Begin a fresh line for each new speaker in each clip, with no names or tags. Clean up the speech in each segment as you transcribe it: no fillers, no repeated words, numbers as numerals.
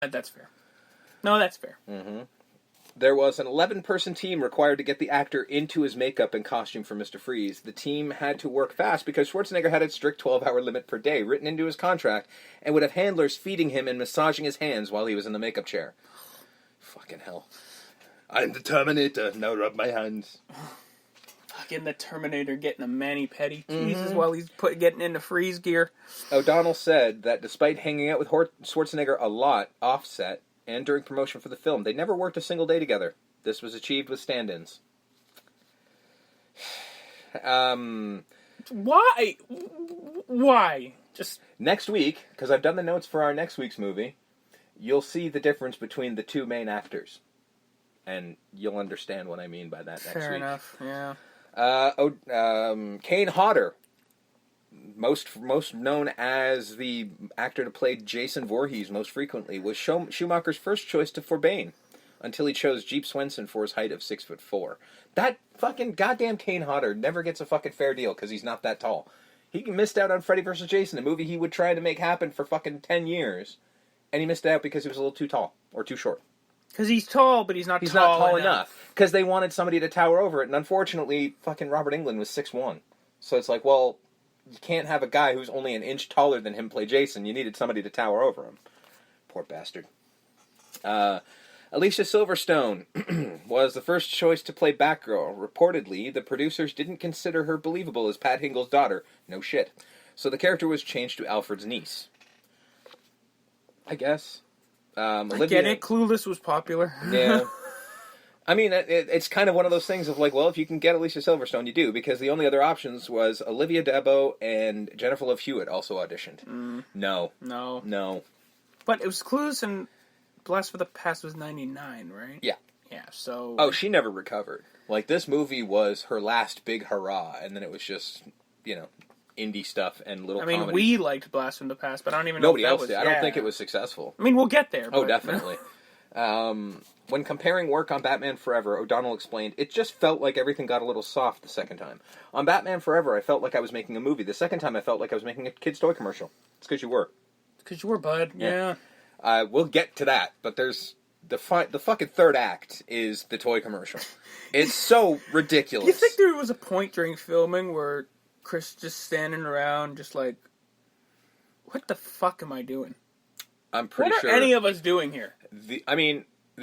That's fair. No, that's fair.
Mm-hmm. There was an 11-person team required to get the actor into his makeup and costume for Mr. Freeze. The team had to work fast because Schwarzenegger had a strict 12-hour limit per day written into his contract and would have handlers feeding him and massaging his hands while he was in the makeup chair. Fucking hell. I'm the Terminator. Now rub my hands.
Fucking the Terminator getting a mani-pedi. Jesus, while he's getting into Freeze gear.
O'Donnell said that despite hanging out with Schwarzenegger a lot offset, and during promotion for the film, they never worked a single day together. This was achieved with stand-ins.
Why? Why? Just
next week, because I've done the notes for our next week's movie, you'll see the difference between the two main actors. And you'll understand what I mean by that next week.
Fair enough, yeah.
Kane Hodder, most known as the actor to play Jason Voorhees most frequently, was Schumacher's first choice for Bane, until he chose Jeep Swenson for his height of 6'4". That fucking goddamn Kane Hodder never gets a fucking fair deal because he's not that tall. He missed out on Freddy vs. Jason, a movie he would try to make happen for fucking 10 years, and he missed out because he was a little too tall, or too short.
Because he's tall, but he's not tall
enough. Because they wanted somebody to tower over it, and unfortunately, fucking Robert Englund was 6'1". So it's like, well, you can't have a guy who's only an inch taller than him play Jason. You needed somebody to tower over him. Poor bastard. Alicia Silverstone was the first choice to play Batgirl. Reportedly, the producers didn't consider her believable as Pat Hingle's daughter. No shit. So the character was changed to Alfred's niece. I guess.
I get it. Clueless was popular.
Yeah. I mean, it's kind of one of those things of like, well, if you can get Alicia Silverstone, you do, because the only other options was Olivia Debo and Jennifer Love Hewitt also auditioned. No.
But it was Clueless and Blast for the Past was 99, right?
Yeah.
Yeah, so...
Oh, she never recovered. Like, this movie was her last big hurrah, and then it was just, indie stuff and little comedies.
We liked Blast from the Past, but I don't even know if that
else did. I don't think it was successful.
I mean, we'll get there.
Oh, definitely. When comparing work on Batman Forever, O'Donnell explained, it just felt like everything got a little soft the second time. On Batman Forever, I felt like I was making a movie. The second time, I felt like I was making a kid's toy commercial. It's because you were.
It's because you were, bud. Yeah.
We'll get to that, but there's... The fucking third act is the toy commercial. It's so ridiculous.
You think there was a point during filming where Chris just standing around just like, what the fuck am I doing?
I'm pretty sure...
What are any of us doing here?
The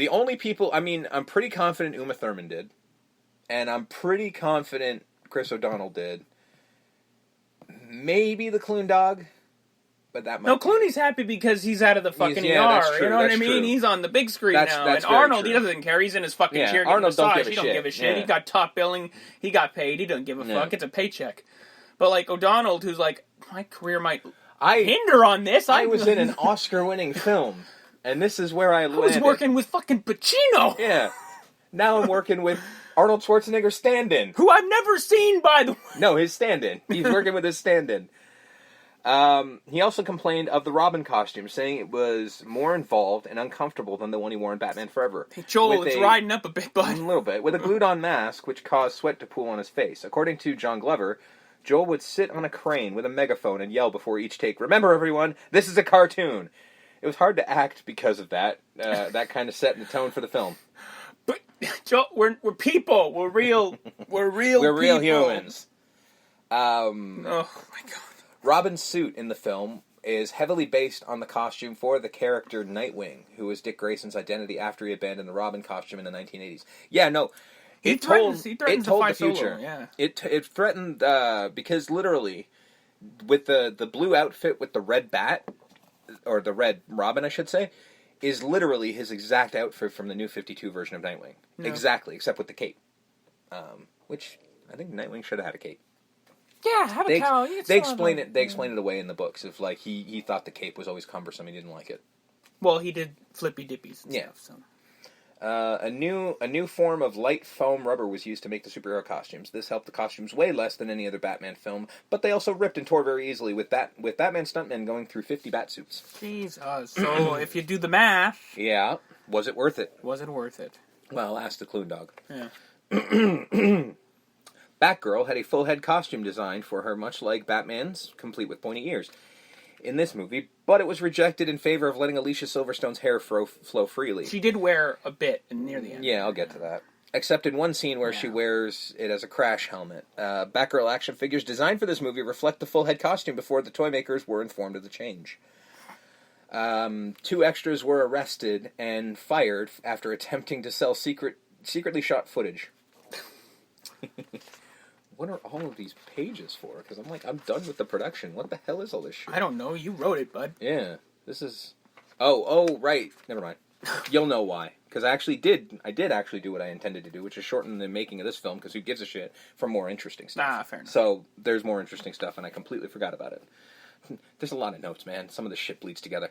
only people... I'm pretty confident Uma Thurman did. And I'm pretty confident Chris O'Donnell did. Maybe the Clune Dog. But that might
Clooney's happy because he's out of the fucking ER.
That's true,
you know what I mean?
True.
He's on the big screen now.
That's
and Arnold,
true.
he doesn't care. He's in his fucking chair getting
Arnold
massage.
He don't give a shit.
He got top billing. He got paid. He doesn't give a fuck. It's a paycheck. But like O'Donnell, who's like, my career might hinder on this.
I was in an Oscar-winning film, and this is where I landed.
I was working with fucking Pacino.
Yeah. Now I'm working with Arnold Schwarzenegger's stand-in.
Who I've never seen, by the way.
No, his stand-in. He's working with his stand-in. He also complained of the Robin costume, saying it was more involved and uncomfortable than the one he wore in Batman Forever.
Hey, Joel, it's riding up a bit, bud.
A little bit. With a glued-on mask, which caused sweat to pool on his face. According to John Glover, Joel would sit on a crane with a megaphone and yell before each take, "Remember, everyone, this is a cartoon." It was hard to act because of that. That kind of set the tone for the film.
But, Joel, we're people. We're real. We're real
humans.
Oh, my God.
Robin's suit in the film is heavily based on the costume for the character Nightwing, who was Dick Grayson's identity after he abandoned the Robin costume in the 1980s. Yeah, no, it told the future.
Solo, yeah.
It threatened because literally, with the blue outfit with the red bat, or the red Robin, I should say, is literally his exact outfit from the New 52 version of Nightwing. No. Exactly, except with the cape, which I think Nightwing should have had a cape.
Yeah, have a cowl.
They explain it. They explain it away in the books. If like he thought the cape was always cumbersome, he didn't like it.
Well, he did flippy dippies and stuff. So.
A new form of light foam rubber was used to make the superhero costumes. This helped the costumes weigh less than any other Batman film, but they also ripped and tore very easily. With Batman stuntmen going through 50 bat suits.
Jesus. So if you do the math,
yeah, was it worth it?
Was it worth it?
Well, ask the Clune Dog.
Yeah.
Batgirl had a full head costume designed for her, much like Batman's, complete with pointy ears. in this movie, but it was rejected in favor of letting Alicia Silverstone's hair flow freely.
She did wear a bit near the end.
Yeah, I'll get to that. Except in one scene where she wears it as a crash helmet. Batgirl action figures designed for this movie reflect the full head costume before the toy makers were informed of the change. 2 extras were arrested and fired after attempting to sell secretly shot footage. What are all of these pages for? Because I'm done with the production. What the hell is all this shit?
I don't know. You wrote it, bud.
Yeah. This is... Oh, right. Never mind. You'll know why. Because I did actually do what I intended to do, which is shorten the making of this film, because who gives a shit, for more interesting stuff.
Fair enough.
So, there's more interesting stuff, and I completely forgot about it. There's a lot of notes, man. Some of the shit bleeds together.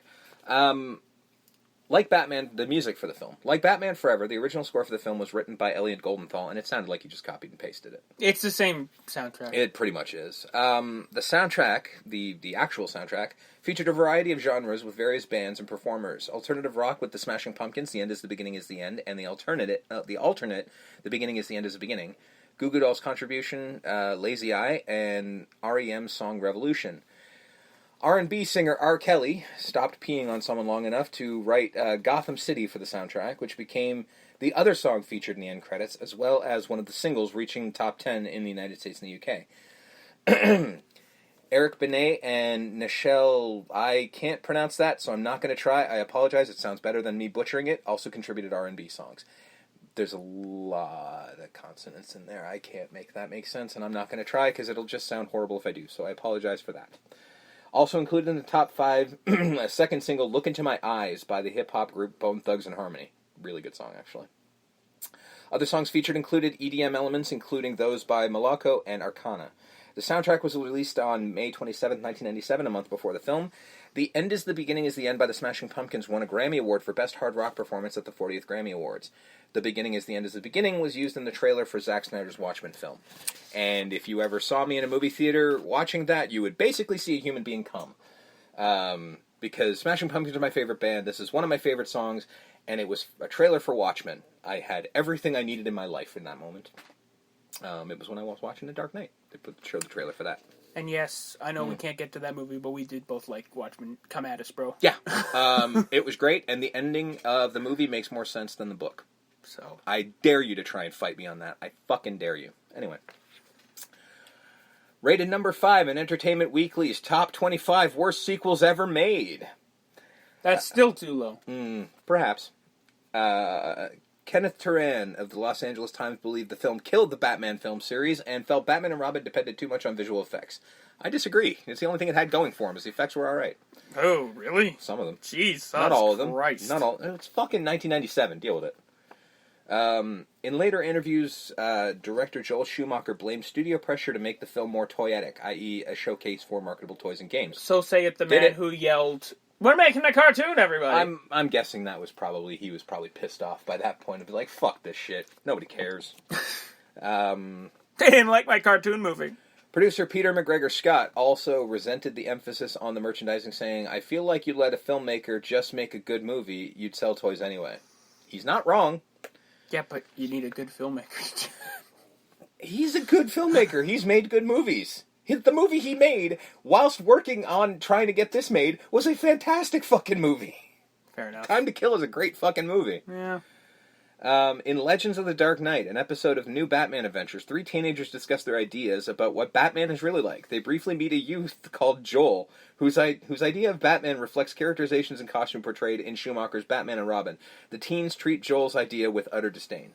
Like Batman, the music for the film. Like Batman Forever, the original score for the film was written by Elliot Goldenthal, and it sounded like he just copied and pasted it.
It's the same soundtrack.
It pretty much is. The soundtrack, the actual soundtrack, featured a variety of genres with various bands and performers. Alternative rock with the Smashing Pumpkins, The End is the Beginning is the End, and the alternate, The Beginning is the End is the Beginning. Goo Goo Dolls' contribution, Lazy Eye, and REM's song Revolution. R&B singer R. Kelly stopped peeing on someone long enough to write Gotham City for the soundtrack, which became the other song featured in the end credits, as well as one of the singles reaching top 10 in the United States and the UK. Eric Benet and Nichelle, I can't pronounce that, so I'm not going to try. I apologize, it sounds better than me butchering it, also contributed R&B songs. There's a lot of consonants in there. I can't make that make sense, and I'm not going to try because it'll just sound horrible if I do, so I apologize for that. Also included in the top 5, a second single, Look Into My Eyes, by the hip-hop group Bone Thugs-n-Harmony. Really good song, actually. Other songs featured included EDM elements, including those by Malako and Arcana. The soundtrack was released on May 27, 1997, a month before the film. The End is the Beginning is the End by the Smashing Pumpkins won a Grammy Award for Best Hard Rock Performance at the 40th Grammy Awards. The Beginning is the End is the Beginning was used in the trailer for Zack Snyder's Watchmen film. And if you ever saw me in a movie theater watching that, you would basically see a human being come. Because Smashing Pumpkins are my favorite band, this is one of my favorite songs, and it was a trailer for Watchmen. I had everything I needed in my life in that moment. It was when I was watching The Dark Knight. They showed the trailer for that.
And yes, I know we can't get to that movie, but we did both like Watchmen. Come at us, bro.
Yeah. It was great, and the ending of the movie makes more sense than the book.
So
I dare you to try and fight me on that. I fucking dare you. Anyway. Rated number 5 in Entertainment Weekly's Top 25 Worst Sequels Ever Made.
That's still too low.
Perhaps. Kenneth Turan of the Los Angeles Times believed the film killed the Batman film series and felt Batman and Robin depended too much on visual effects. I disagree. It's the only thing it had going for him, is the effects were alright.
Oh, really?
Some of them.
Jesus
Not all of them.
Christ.
Not all. It's fucking 1997. Deal with it. In later interviews, director Joel Schumacher blamed studio pressure to make the film more toyetic, i.e. a showcase for marketable toys and games.
So say it the man who yelled, "We're making a cartoon, everybody!"
I'm guessing he was probably pissed off by that point of like, fuck this shit. Nobody cares.
They didn't like my cartoon movie.
Producer Peter McGregor Scott also resented the emphasis on the merchandising, saying, I feel like you let a filmmaker just make a good movie, you'd sell toys anyway. He's not wrong.
Yeah, but you need a good filmmaker.
He's a good filmmaker. He's made good movies. The movie he made, whilst working on trying to get this made, was a fantastic fucking movie.
Fair enough.
Time to Kill is a great fucking movie.
Yeah.
In Legends of the Dark Knight, an episode of New Batman Adventures, 3 teenagers discuss their ideas about what Batman is really like. They briefly meet a youth called Joel, whose idea of Batman reflects characterizations and costume portrayed in Schumacher's Batman and Robin. The teens treat Joel's idea with utter disdain.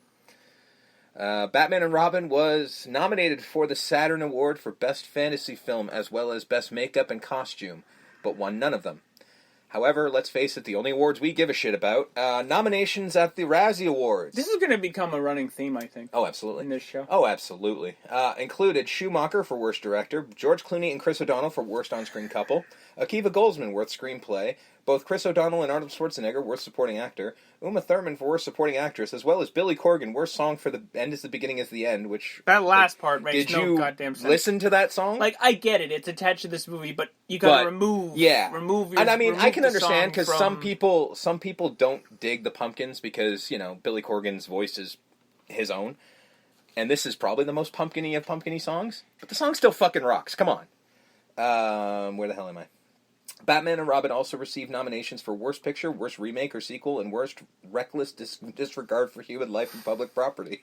Batman and Robin was nominated for the Saturn Award for Best Fantasy Film as well as Best Makeup and Costume, but won none of them. However, let's face it, the only awards we give a shit about, nominations at the Razzie Awards.
This is going to become a running theme, I think.
Oh, absolutely.
In this show.
Oh, absolutely. Included Schumacher for Worst Director, George Clooney and Chris O'Donnell for Worst On-Screen Couple, Akiva Goldsman Worst Screenplay, both Chris O'Donnell and Arnold Schwarzenegger Worst Supporting Actor, Uma Thurman for Worst Supporting Actress, as well as Billy Corgan Worst Song for The End is the Beginning is the End, which...
That last part makes no goddamn sense.
Did you listen to that song?
Like, I get it. It's attached to this movie, but you gotta remove your...
And I mean, I can understand, because some people don't dig the Pumpkins because, you know, Billy Corgan's voice is his own. And this is probably the most pumpkin-y of pumpkin-y songs. But the song still fucking rocks. Come on. Where the hell am I? Batman and Robin also received nominations for Worst Picture, Worst Remake or Sequel, and Worst Reckless Disregard for Human Life and Public Property.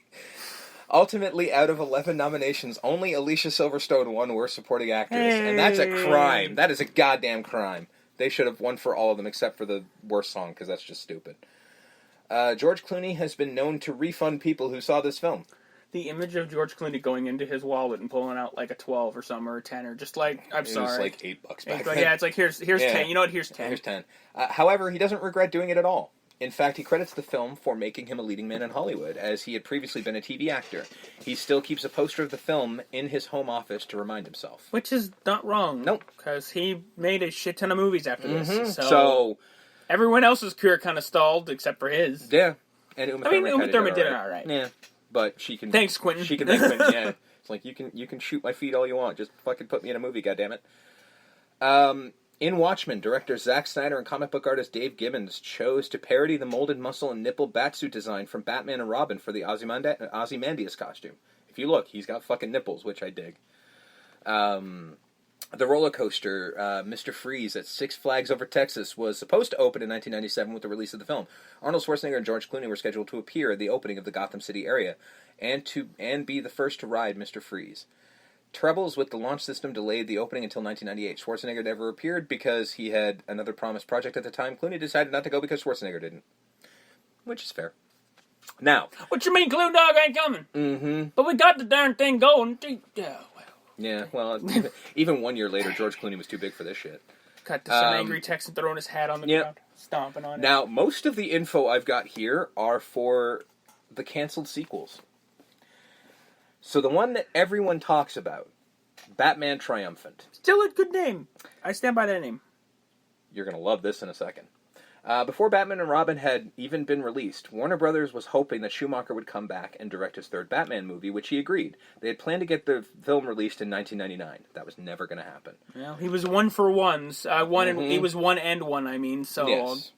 Ultimately, out of 11 nominations, only Alicia Silverstone won Worst Supporting Actress, and that's a crime. That is a goddamn crime. They should have won for all of them except for the worst song, because that's just stupid. George Clooney has been known to refund people who saw this film.
The image of George Clooney going into his wallet and pulling out like a 12 or something or a 10 or just like, I'm sorry.
It was like $8 back then.
Yeah, it's like, here's 10. You know what? Here's 10.
Here's 10. However, he doesn't regret doing it at all. In fact, he credits the film for making him a leading man in Hollywood, as he had previously been a TV actor. He still keeps a poster of the film in his home office to remind himself.
Which is not wrong.
Nope.
Because he made a shit ton of movies after this.
So
everyone else's career kind of stalled, except for his.
Yeah. And Uma
Thurman did it all right.
Yeah. But she can...
Thanks, Quentin.
She can thank Quentin, yeah. It's like, you can shoot my feet all you want. Just fucking put me in a movie, goddammit. In Watchmen, director Zack Snyder and comic book artist Dave Gibbons chose to parody the molded muscle and nipple batsuit design from Batman and Robin for the Ozymandias costume. If you look, he's got fucking nipples, which I dig. The roller coaster, Mr. Freeze at Six Flags Over Texas, was supposed to open in 1997 with the release of the film. Arnold Schwarzenegger and George Clooney were scheduled to appear at the opening of the Gotham City area and be the first to ride Mr. Freeze. Troubles with the launch system delayed the opening until 1998. Schwarzenegger never appeared because he had another promised project at the time. Clooney decided not to go because Schwarzenegger didn't. Which is fair. Now...
What you mean, Clue Dog ain't coming?
Mm-hmm.
But we got the darn thing going.
Yeah, well, even 1 year later, George Clooney was too big for this shit.
Cut to some angry Texan throwing his hat on the ground, stomping on it.
Now, most of the info I've got here are for the canceled sequels. So the one that everyone talks about, Batman Triumphant.
Still a good name. I stand by that name.
You're going to love this in a second. Before Batman and Robin had even been released, Warner Brothers was hoping that Schumacher would come back and direct his third Batman movie, which he agreed. They had planned to get the film released in 1999. That was never going to happen.
Well, he was one for ones. He was one and one, I mean, so,
yes.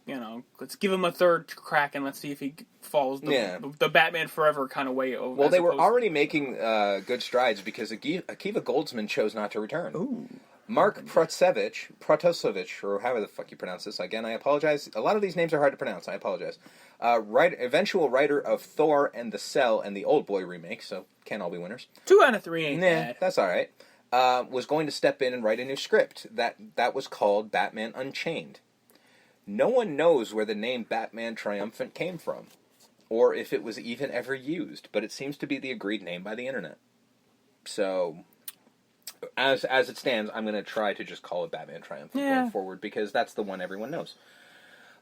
Let's give him a third crack and let's see if he follows the Batman Forever kind of way over.
Well, they were already making good strides because Akiva Goldsman chose not to return.
Ooh.
Mark Protosevich, or however the fuck you pronounce this, again, I apologize. A lot of these names are hard to pronounce, I apologize. Eventual writer of Thor and The Cell and the Old Boy remake, so can't all be winners.
2 out of 3 ain't bad.
That's alright. Was going to step in and write a new script. That was called Batman Unchained. No one knows where the name Batman Triumphant came from, or if it was even ever used, but it seems to be the agreed name by the internet. So... As it stands, I'm going to try to just call it Batman Triumphant going forward, because that's the one everyone knows.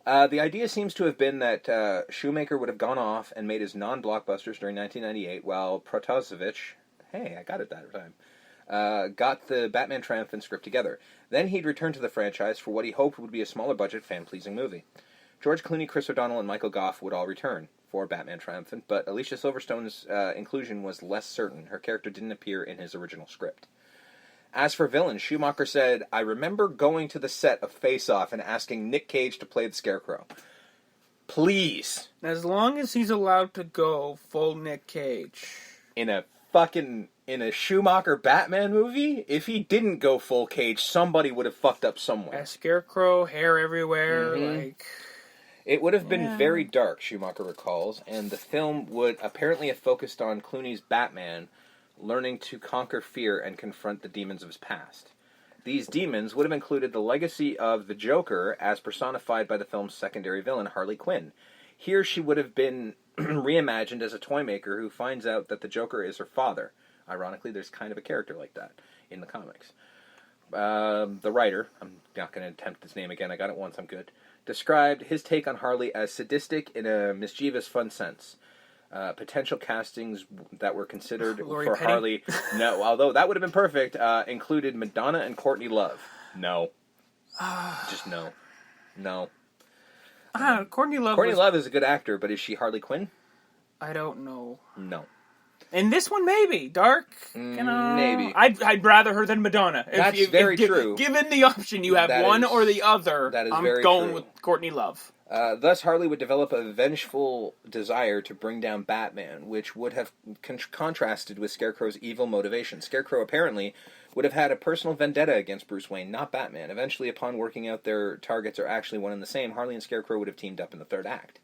The idea seems to have been that Shoemaker would have gone off and made his non-blockbusters during 1998, while Protosevich, hey, I got it that time, got the Batman Triumphant script together. Then he'd return to the franchise for what he hoped would be a smaller-budget, fan-pleasing movie. George Clooney, Chris O'Donnell, and Michael Goff would all return for Batman Triumphant, but Alicia Silverstone's inclusion was less certain. Her character didn't appear in his original script. As for villains, Schumacher said, "I remember going to the set of Face Off and asking Nick Cage to play the Scarecrow. Please."
As long as he's allowed to go full Nick Cage.
In a Schumacher Batman movie? If he didn't go full Cage, somebody would have fucked up somewhere.
A Scarecrow, hair everywhere,
It would have been very dark, Schumacher recalls, and the film would apparently have focused on Clooney's Batman learning to conquer fear and confront the demons of his past. These demons would have included the legacy of the Joker as personified by the film's secondary villain, Harley Quinn. Here she would have been reimagined as a toy maker who finds out that the Joker is her father. Ironically, there's kind of a character like that in the comics. The writer, I'm not going to attempt his name again, I got it once, I'm good, described his take on Harley as sadistic in a mischievous, fun sense. Potential castings that were considered for
Petty?
Harley, no, although that would have been perfect, included Madonna and Courtney Love. No. Just no. No.
Courtney Love
Love is a good actor, but is she Harley Quinn?
I don't know.
No.
In this one, maybe. Dark?
Maybe.
I'd rather her than Madonna.
That's very true.
Given the option, you have one or the other.
That is
I'm
very
going
true.
with Courtney Love.
Thus, Harley would develop a vengeful desire to bring down Batman, which would have contrasted with Scarecrow's evil motivation. Scarecrow apparently would have had a personal vendetta against Bruce Wayne, not Batman. Eventually, upon working out their targets are actually one and the same, Harley and Scarecrow would have teamed up in the third act.